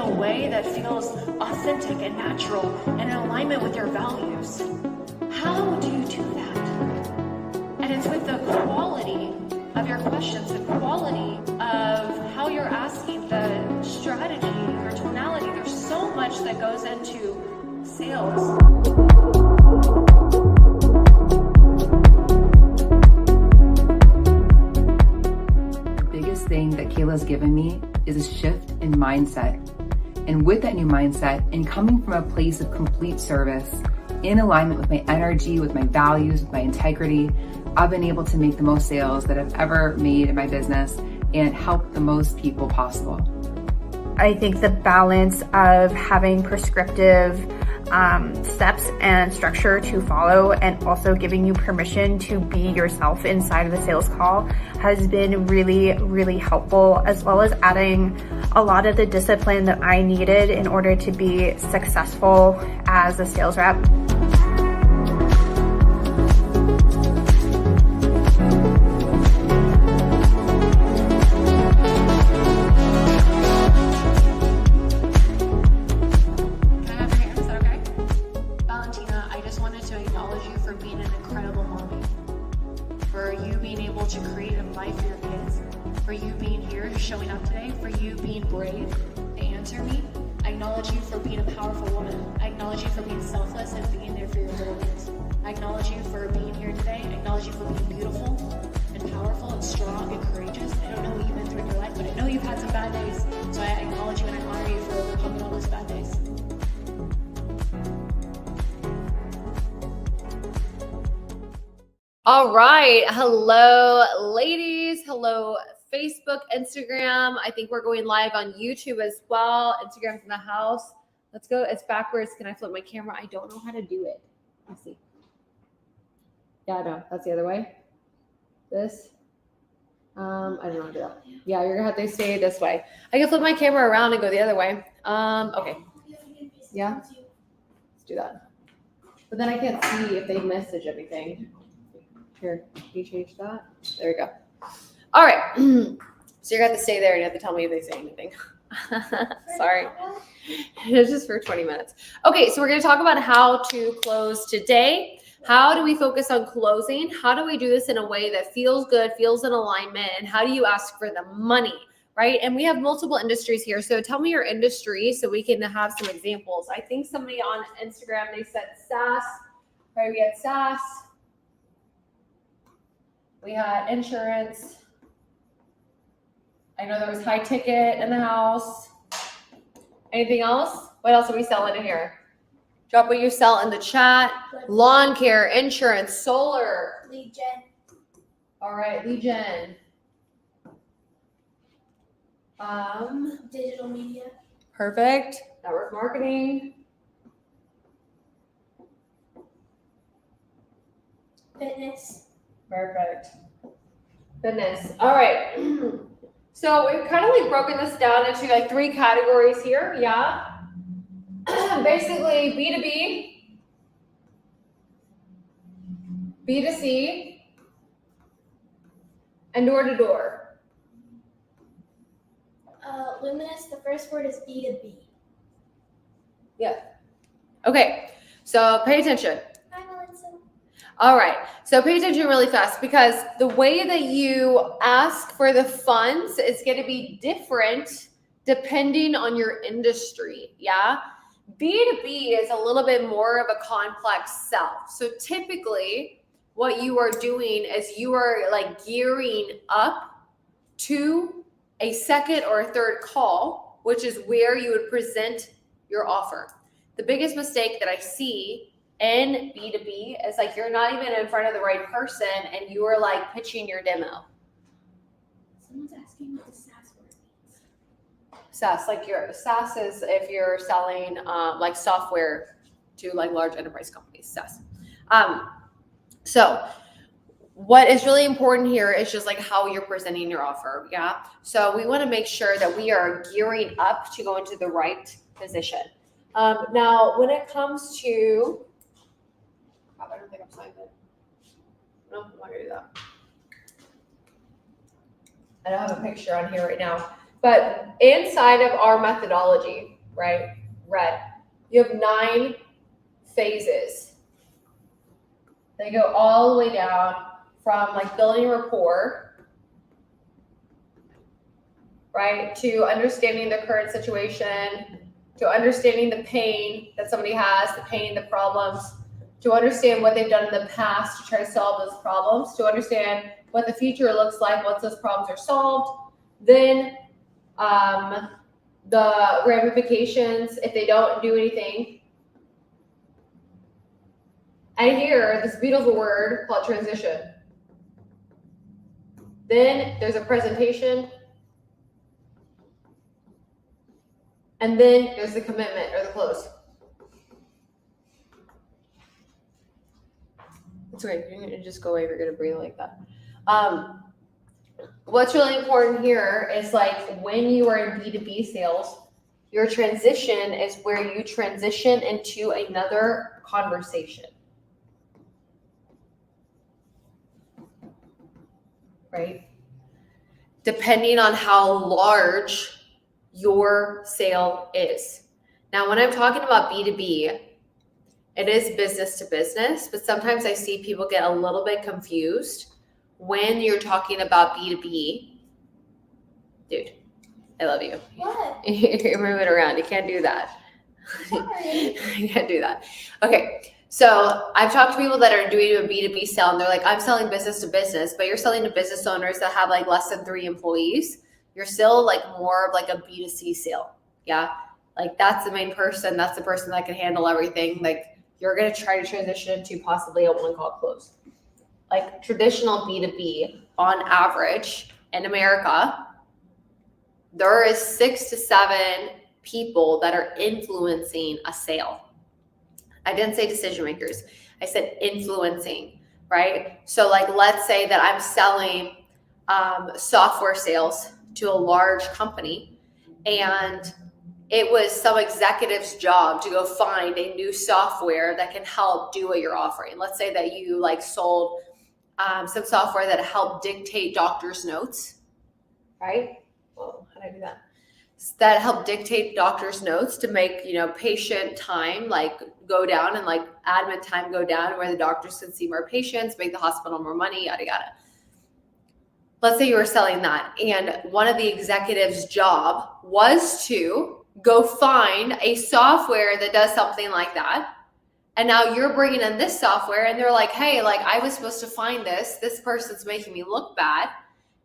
a way that feels authentic and natural and in alignment with your values. How do you do that? And it's with the quality of your questions, the quality of how you're asking, the strategy, your tonality. There's so much that goes into sales. Thing that Kayla's given me is a shift in mindset. And with that new mindset and coming from a place of complete service, in alignment with my energy, with my values, with my integrity, I've been able to make the most sales that I've ever made in my business and help the most people possible. I think the balance of having prescriptive steps and structure to follow and also giving you permission to be yourself inside of the sales call has been really, really helpful, as well as adding a lot of the discipline that I needed in order to be successful as a sales rep. To create a life for your kids, for you being here, showing up today, for you being brave to answer me. I acknowledge you for being a powerful woman. I acknowledge you for being selfless and being there for your little ones. I acknowledge you for being here today. I acknowledge you for being beautiful and powerful and strong and courageous. I don't know what you've been through in your life, but I know you've had some bad days. So I acknowledge you and I honor you for overcoming all those bad days. All right. Hello, ladies. Hello, Facebook, Instagram. I think we're going live on YouTube as well. Instagram's in the house. Let's go. It's backwards. Can I flip my camera? I don't know how to do it. Let's see. Yeah, no, that's the other way. This. I don't know how to do that. Yeah, you're gonna have to stay this way. I can flip my camera around and go the other way. Okay. Yeah. Let's do that. But then I can't see if they message anything. Here, can you change that? There we go. All right. So you're going to have to stay there and you have to tell me if they say anything. Sorry. It's just for 20 minutes. Okay, so we're going to talk about how to close today. How do we focus on closing? How do we do this in a way that feels good, feels in alignment, and how do you ask for the money, right? And we have multiple industries here. So tell me your industry so we can have some examples. I think somebody on Instagram, they said SaaS, right? We had SaaS. We had insurance. I know there was high ticket in the house. Anything else? What else are we selling in here? Drop what you sell in the chat. Lawn care, insurance, solar. Lead gen. All right, lead gen. Digital media. Perfect. Network marketing. Fitness. Perfect. Fitness. All right. So we've kind of like broken this down into like 3 categories here. Yeah. Basically B2B, B2C, and door to door. Luminous, the first word is B2B. Yeah. Okay. So pay attention. Hi, Melissa. All right. So pay attention really fast because the way that you ask for the funds is going to be different depending on your industry. Yeah. B2B is a little bit more of a complex sell. So typically what you are doing is you are like gearing up to a second or a third call, which is where you would present your offer. The biggest mistake that I see in B2B is like you're not even in front of the right person and you are like pitching your demo. Someone's asking what the SaaS word means. SaaS, like your SaaS is if you're selling like software to like large enterprise companies, SaaS. So what is really important here is just like how you're presenting your offer. Yeah. So we want to make sure that we are gearing up to go into the right position. Now, when it comes to, I don't think I'm signed in. No, I'm not gonna do that. I don't have a picture on here right now. But inside of our methodology, right, red, you have 9 phases. They go all the way down from like building rapport, right, to understanding the current situation, to understanding the pain that somebody has, the pain, the problems, to understand what they've done in the past to try to solve those problems, to understand what the future looks like once those problems are solved. Then the ramifications if they don't do anything. And here, this beautiful word called transition. Then there's a presentation. And then there's the commitment or the close. It's okay, you're gonna just go away if you're gonna breathe like that. What's really important here is like when you are in B2B sales, your transition is where you transition into another conversation. Right? Depending on how large your sale is. Now, when I'm talking about B2B, it is business to business, but sometimes I see people get a little bit confused when you're talking about B2B. Dude, I love you. What? You're moving around. You can't do that. Sorry. You can't do that. Okay. So I've talked to people that are doing a B2B sale and they're like, I'm selling business to business, but you're selling to business owners that have like less than 3 employees. You're still like more of like a B2C sale. Yeah. Like that's the main person. That's the person that can handle everything. Like you're going to try to transition into possibly a one-call close. Like traditional B2B on average in America, there is 6 to 7 people that are influencing a sale. I didn't say decision makers. I said influencing, right? So like, let's say that I'm selling software sales to a large company and it was some executive's job to go find a new software that can help do what you're offering. Let's say that you like sold some software that helped dictate doctor's notes, right? Whoa, how did I do that? That help dictate doctor's notes to make, you know, patient time like go down and like admin time go down where the doctors can see more patients, make the hospital more money, yada, yada. Let's say you were selling that and one of the executives' job was to go find a software that does something like that. And now you're bringing in this software and they're like, hey, like I was supposed to find this. This person's making me look bad.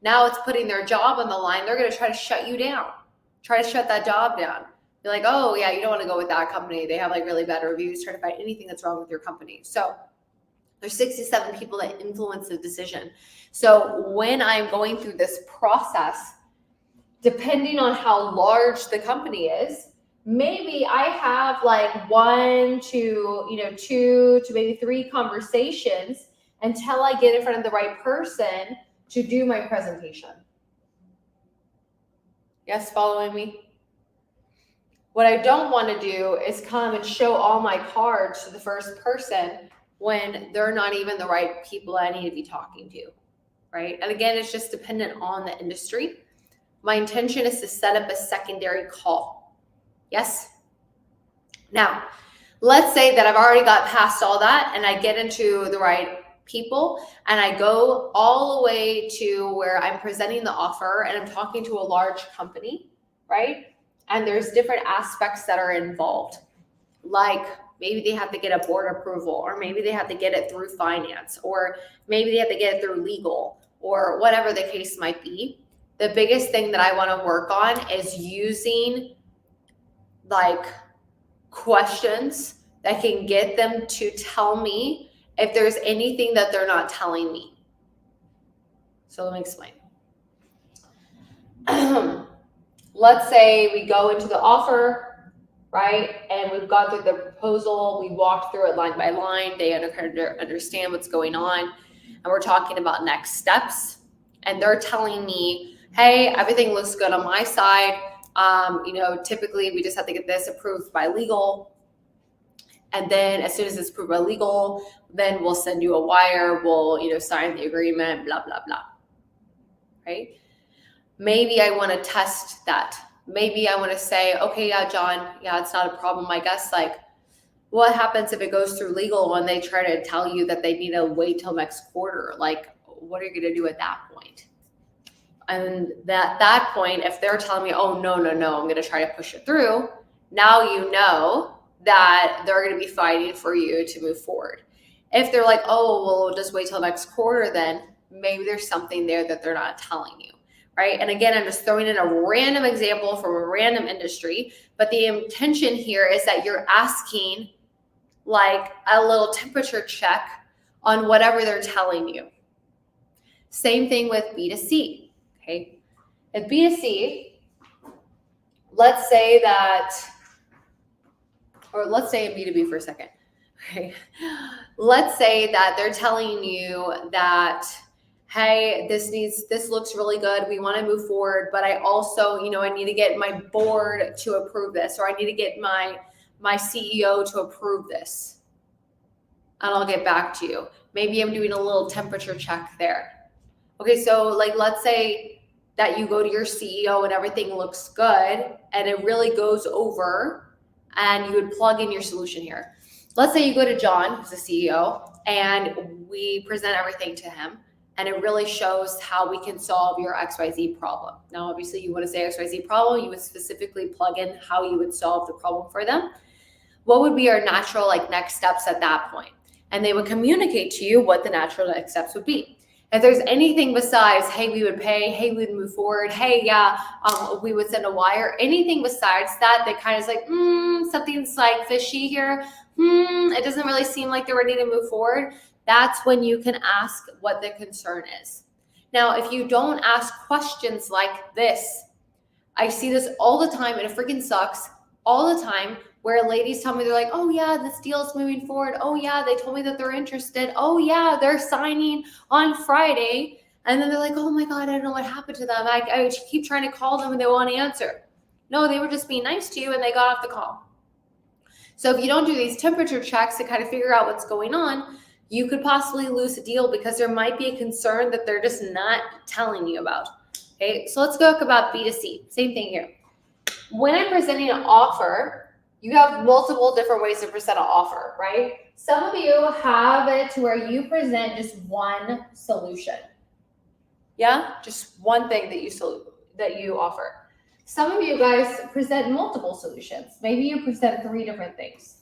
Now it's putting their job on the line. They're going to try to shut you down. Try to shut that job down. Be like, oh yeah, you don't want to go with that company. They have like really bad reviews. Try to find anything that's wrong with your company. So there's 67 people that influence the decision. So when I'm going through this process, depending on how large the company is, maybe I have like 1 to 2 to maybe 3 conversations until I get in front of the right person to do my presentation. Yes, following me? What I don't want to do is come and show all my cards to the first person when they're not even the right people I need to be talking to, right? And again, it's just dependent on the industry. My intention is to set up a secondary call. Yes? Now, let's say that I've already got past all that and I get into the right people and I go all the way to where I'm presenting the offer and I'm talking to a large company, right? And there's different aspects that are involved. Like maybe they have to get a board approval, or maybe they have to get it through finance, or maybe they have to get it through legal, or whatever the case might be. The biggest thing that I want to work on is using like questions that can get them to tell me if there's anything that they're not telling me. So let me explain. Let's say we go into the offer, right? And we've gone through the proposal. We walked through it line by line. They understand what's going on. And we're talking about next steps. And they're telling me, hey, everything looks good on my side. Typically we just have to get this approved by legal. And then as soon as it's approved by legal, then we'll send you a wire. We'll, sign the agreement, blah, blah, blah. Right? maybe I want to test that. Maybe I want to say, okay, yeah, John, yeah, it's not a problem. I guess like, what happens if it goes through legal and they try to tell you that they need to wait till next quarter? Like, what are you going to do at that point? And that point, if they're telling me, oh, no, I'm going to try to push it through, now you know that they're going to be fighting for you to move forward. If they're like, oh, well, we'll just wait till next quarter, then maybe there's something there that they're not telling you, right? And again, I'm just throwing in a random example from a random industry, but the intention here is that you're asking like a little temperature check on whatever they're telling you. Same thing with B2C, okay? At B2C, let's say that, or let's say in B2B for a second, okay? Let's say that they're telling you that, hey, this looks really good. We want to move forward, but I also, I need to get my board to approve this, or I need to get my CEO to approve this. And I'll get back to you. Maybe I'm doing a little temperature check there. Okay, so like let's say that you go to your CEO and everything looks good and it really goes over and you would plug in your solution here. Let's say you go to John, who's the CEO, and we present everything to him and it really shows how we can solve your XYZ problem. Now, obviously you want to say XYZ problem, you would specifically plug in how you would solve the problem for them. What would be our natural next steps at that point? And they would communicate to you what the natural next steps would be. If there's anything besides, hey, we would pay, hey, we would move forward, hey, yeah, we would send a wire, anything besides that, that kind of is like, something's like fishy here. It doesn't really seem like they're ready to move forward. That's when you can ask what the concern is. Now, if you don't ask questions like this, I see this all the time and it freaking sucks all the time, where ladies tell me, they're like, oh yeah, this deal is moving forward. Oh yeah, they told me that they're interested. Oh yeah, they're signing on Friday. And then they're like, oh my God, I don't know what happened to them. I keep trying to call them and they won't answer. No, they were just being nice to you and they got off the call. So if you don't do these temperature checks to kind of figure out what's going on, you could possibly lose a deal because there might be a concern that they're just not telling you about. Okay, so let's go about B2C. Same thing here. When I'm presenting an offer, you have multiple different ways to present an offer, right? Some of you have it to where you present just one solution. Yeah, just one thing that you offer. Some of you guys present multiple solutions. Maybe you present 3 different things.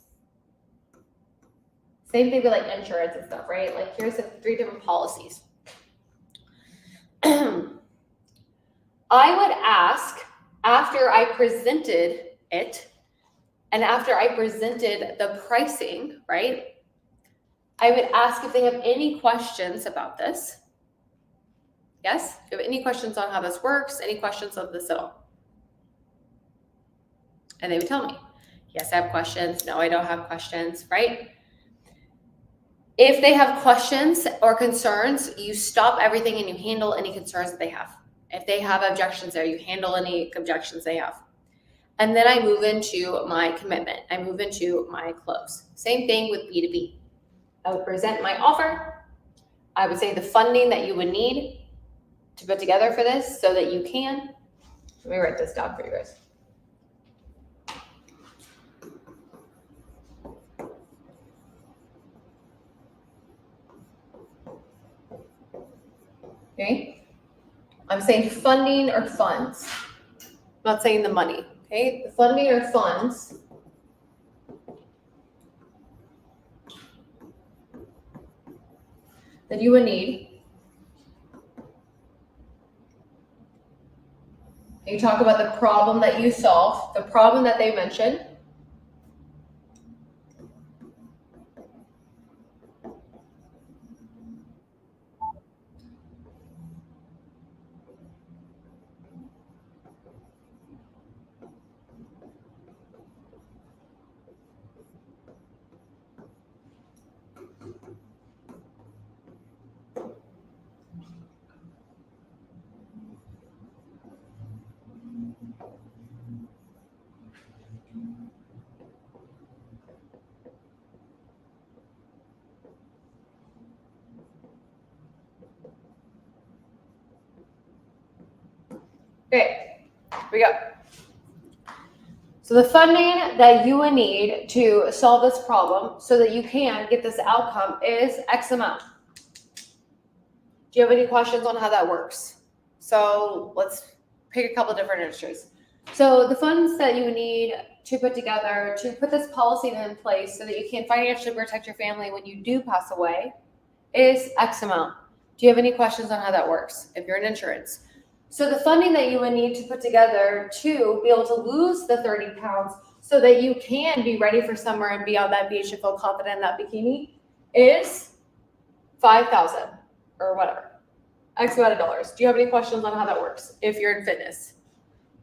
Same thing with insurance and stuff, right? Here's the 3 different policies. I would ask, after I presented it, and after I presented the pricing, right, I would ask if they have any questions about this. Yes? If you have any questions on how this works, any questions of this at all? And they would tell me, yes, I have questions. No, I don't have questions, right? If they have questions or concerns, you stop everything and you handle any concerns that they have. If they have objections there, you handle any objections they have. And then I move into my commitment. I move into my close. Same thing with B2B. I would present my offer. I would say the funding that you would need to put together for this so that you can. Let me write this down for you guys. Okay. I'm saying funding or funds. I'm not saying the money. Okay, the funding or funds that you would need. You talk about the problem that you solve, the problem that they mentioned. Okay, here we go. So the funding that you would need to solve this problem so that you can get this outcome is X amount. Do you have any questions on how that works? So let's pick a couple different industries. So the funds that you would need to put together to put this policy in place so that you can financially protect your family when you do pass away is X amount. Do you have any questions on how that works if you're in insurance? So the funding that you would need to put together to be able to lose the 30 pounds so that you can be ready for summer and be on that beach and feel confident in that bikini is $5,000 or whatever. X amount of dollars. Do you have any questions on how that works if you're in fitness?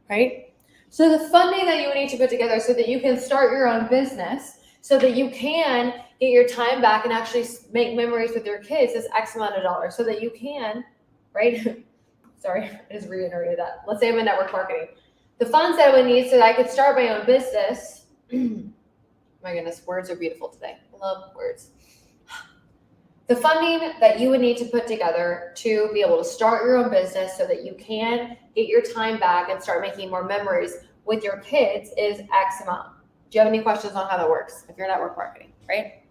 Right? So the funding that you would need to put together so that you can start your own business, so that you can get your time back and actually make memories with your kids is X amount of dollars so that you can, right? Sorry, I just reiterated that. Let's say I'm in network marketing. The funds that I would need so that I could start my own business. My goodness, words are beautiful today. I love words. The funding that you would need to put together to be able to start your own business so that you can get your time back and start making more memories with your kids is X amount. Do you have any questions on how that works if you're network marketing, right?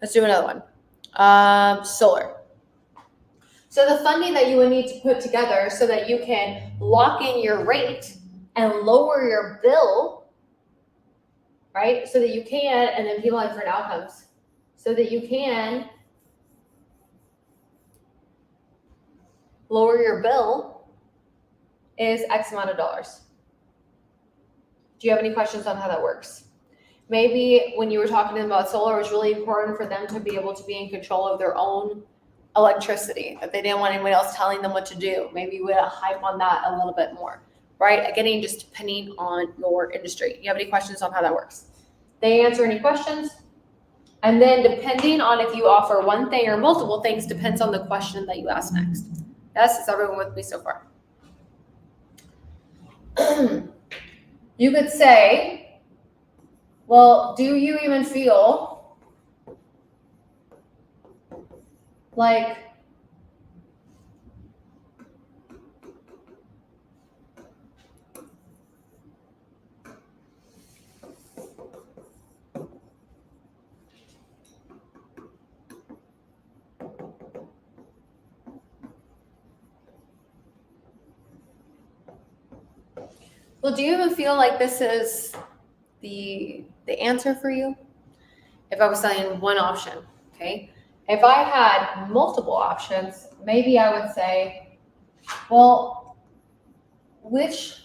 Let's do another one. Solar. So the funding that you would need to put together so that you can lock in your rate and lower your bill, right? So that you can, and then people have different outcomes, so that you can lower your bill is X amount of dollars. Do you have any questions on how that works? Maybe when you were talking to them about solar, it was really important for them to be able to be in control of their own electricity, that they didn't want anyone else telling them what to do. Maybe you would hype on that a little bit more, right? Again, just depending on your industry. You have any questions on how that works? They answer any questions. And then depending on if you offer one thing or multiple things depends on the question that you ask next. Yes, is everyone with me so far? You could say, well, do you even feel like well, do you even feel like this is the answer for you? If I was saying one option, okay? If I had multiple options, maybe I would say, well, which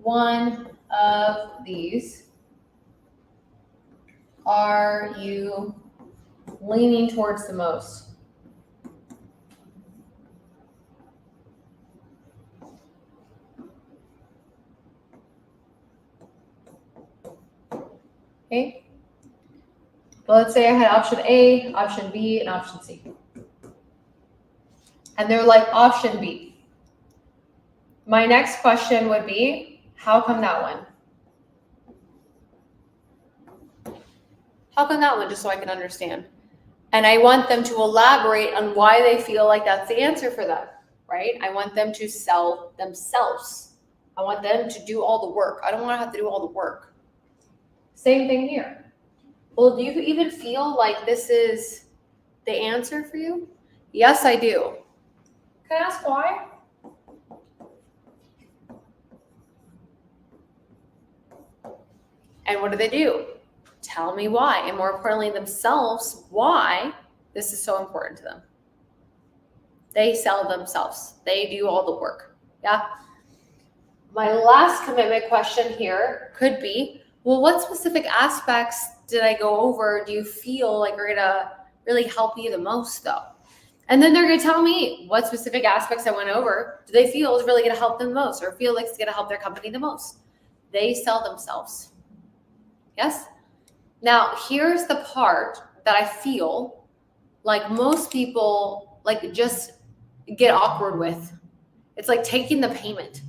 one of these are you leaning towards the most? Okay. Well, let's say I had option A, option B, and option C. And they're like option B. My next question would be, how come that one? How come that one? Just so I can understand. And I want them to elaborate on why they feel like that's the answer for them, right? I want them to sell themselves. I want them to do all the work. I don't want to have to do all the work. Same thing here. Well, do you even feel like this is the answer for you? Yes, I do. Can I ask why? And what do? Tell me why. And more importantly, themselves, why this is so important to them. They sell themselves. They do all the work. Yeah. My last commitment question here could be, well, what specific aspects did I go over? Do you feel like are gonna really help you the most though? And then they're gonna tell me what specific aspects I went over. Do they feel is really gonna help them the most or feel like it's gonna help their company the most? They sell themselves. Yes? Now, here's the part that I feel like most people like just get awkward with. It's like taking the payment.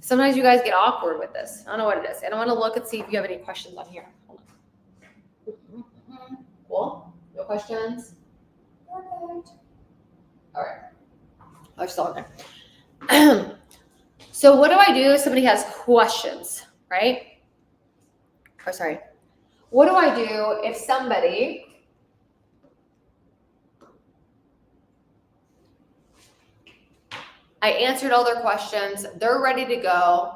Sometimes you guys get awkward with this. I don't know what it is. I don't want to look and see if you have any questions on here. Hold on. Cool. No questions? Perfect. All right. I'm still on there. So what do I do if somebody has questions, right? Or sorry, what do I do if somebody I answered all their questions, they're ready to go,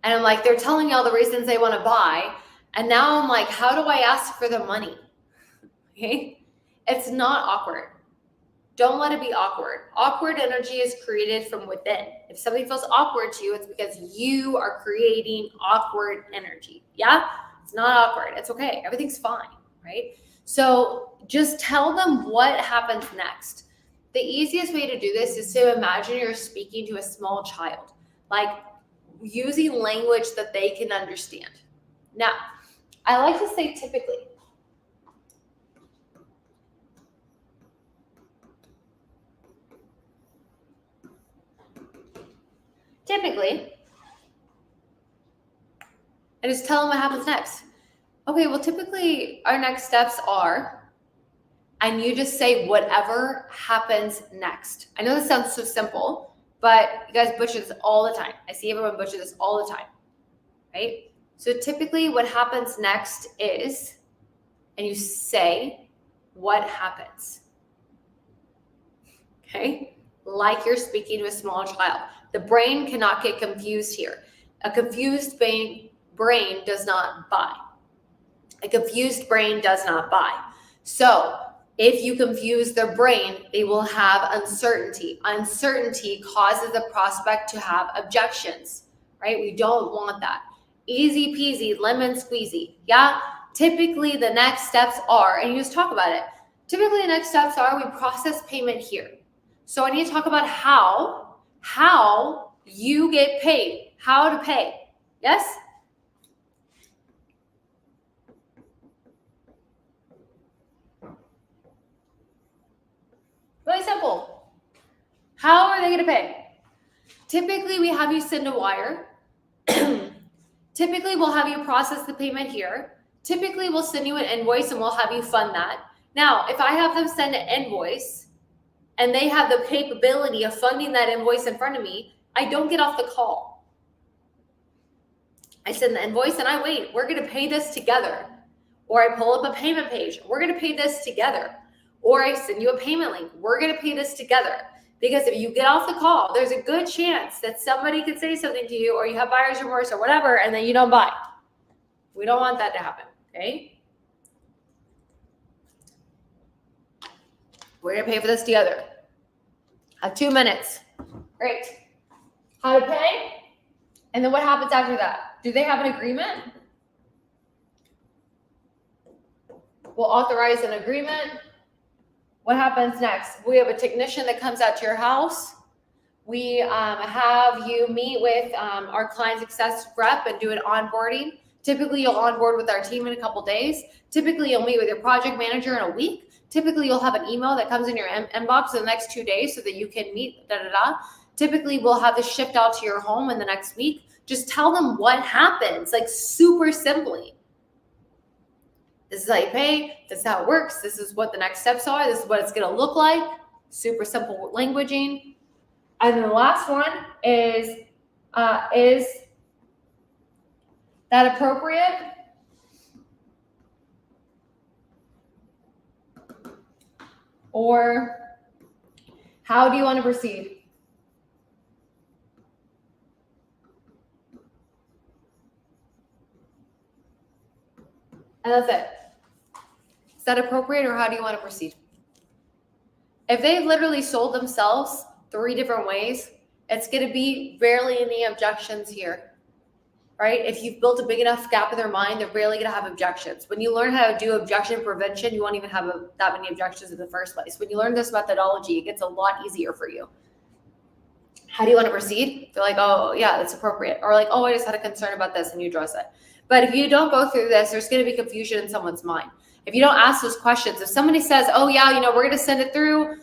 and I'm like, they're telling me all the reasons they want to buy, and now I'm like, how do I ask for the money? Okay, it's not awkward. Don't let it be awkward. Awkward energy is created from within. If somebody feels awkward to you, it's because you are creating awkward energy. Yeah, it's not awkward. It's okay. Everything's fine, right? So just tell them what happens next. The easiest way to do this is to imagine you're speaking to a small child, like using language that they can understand. Now, I like to say typically. Typically, I just tell them what happens next. Okay, well, typically our next steps are, and you just say whatever happens next. I know this sounds so simple, but you guys butcher this all the time. I see everyone butcher this all the time, right? So typically what happens next is, and you say what happens, okay? Like you're speaking to a small child. The brain cannot get confused here. A confused brain does not buy. A confused brain does not buy. So if you confuse their brain, they will have uncertainty. Uncertainty causes the prospect to have objections, right? We don't want that. Easy peasy, lemon squeezy. Yeah. Typically the next steps are, and you just talk about it. Typically the next steps are we process payment here. So I need to talk about how you get paid, how to pay. Yes? Really simple. How are they going to pay? Typically, we have you send a wire. Typically, we'll have you process the payment here. Typically, we'll send you an invoice and we'll have you fund that. Now, if I have them send an invoice and they have the capability of funding that invoice in front of me, I don't get off the call. I send the invoice and I wait. We're going to pay this together. Or I pull up a payment page. We're going to pay this together. Or I send you a payment link. We're going to pay this together. Because if you get off the call, there's a good chance that somebody could say something to you or you have buyer's remorse or whatever, and then you don't buy. We don't want that to happen, okay? We're going to pay for this together. Have 2 minutes. Great. How to pay? And then what happens after that? Do they have an agreement? We'll authorize an agreement. What happens next? We have a technician that comes out to your house. We have you meet with our client success rep and do an onboarding. Typically, you'll onboard with our team in a couple days. Typically, you'll meet with your project manager in a week. Typically, you'll have an email that comes in your inbox in the next 2 days so that you can meet, Typically, we'll have this shipped out to your home in the next week. Just tell them what happens, like super simply. This is how you pay. This is how it works. This is what the next steps are. This is what it's going to look like. Super simple languaging. And then the last one is that appropriate? Or how do you want to proceed? And that's it. Is that appropriate, or how do you want to proceed? If they've literally sold themselves 3 different ways, it's going to be rarely any objections here, right? If you've built a big enough gap in their mind, they're rarely going to have objections. When you learn how to do objection prevention, you won't even have that many objections in the first place. When you learn this methodology, it gets a lot easier for you. How do you want to proceed? They're like, oh, yeah, that's appropriate. Or like, oh, I just had a concern about this, and you address it. But if you don't go through this, there's going to be confusion in someone's mind. If you don't ask those questions, if somebody says, oh, yeah, we're going to send it through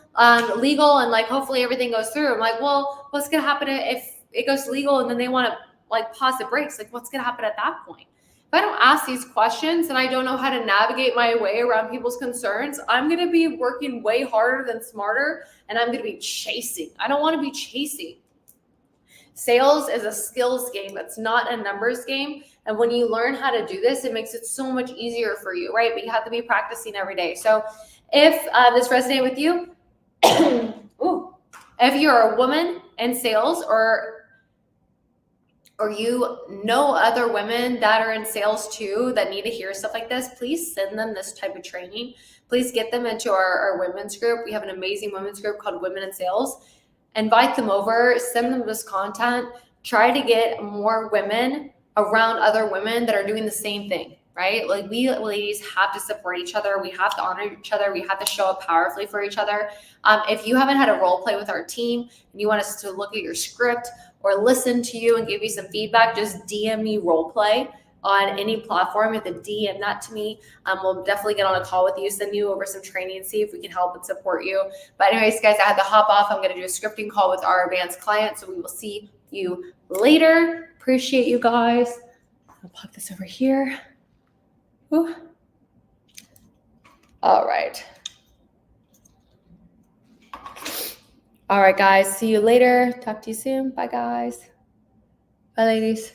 legal and like hopefully everything goes through. I'm like, well, what's going to happen if it goes legal and then they want to like pause the brakes? Like, what's going to happen at that point? If I don't ask these questions and I don't know how to navigate my way around people's concerns, I'm going to be working way harder than smarter, and I'm going to be chasing. I don't want to be chasing. Sales is a skills game. It's not a numbers game. And when you learn how to do this, it makes it so much easier for you, right? But you have to be practicing every day. So if this resonated with you, ooh, if you're a woman in sales or you know other women that are in sales too that need to hear stuff like this, please send them this type of training. Please get them into our women's group. We have an amazing women's group called Women in Sales. Invite them over, send them this content, try to get more women around other women that are doing the same thing, right? Like we ladies have to support each other. We have to honor each other. We have to show up powerfully for each other. If you haven't had a role play with our team and you want us to look at your script or listen to you and give you some feedback, just DM me role play on any platform. You have to DM that to me. We'll definitely get on a call with you, send you over some training, see if we can help and support you. But anyways, guys, I had to hop off. I'm going to do a scripting call with our advanced client. So we will see you later. Appreciate you guys. I'll pop this over here. Ooh. All right. All right, guys. See you later. Talk to you soon. Bye, guys. Bye, ladies.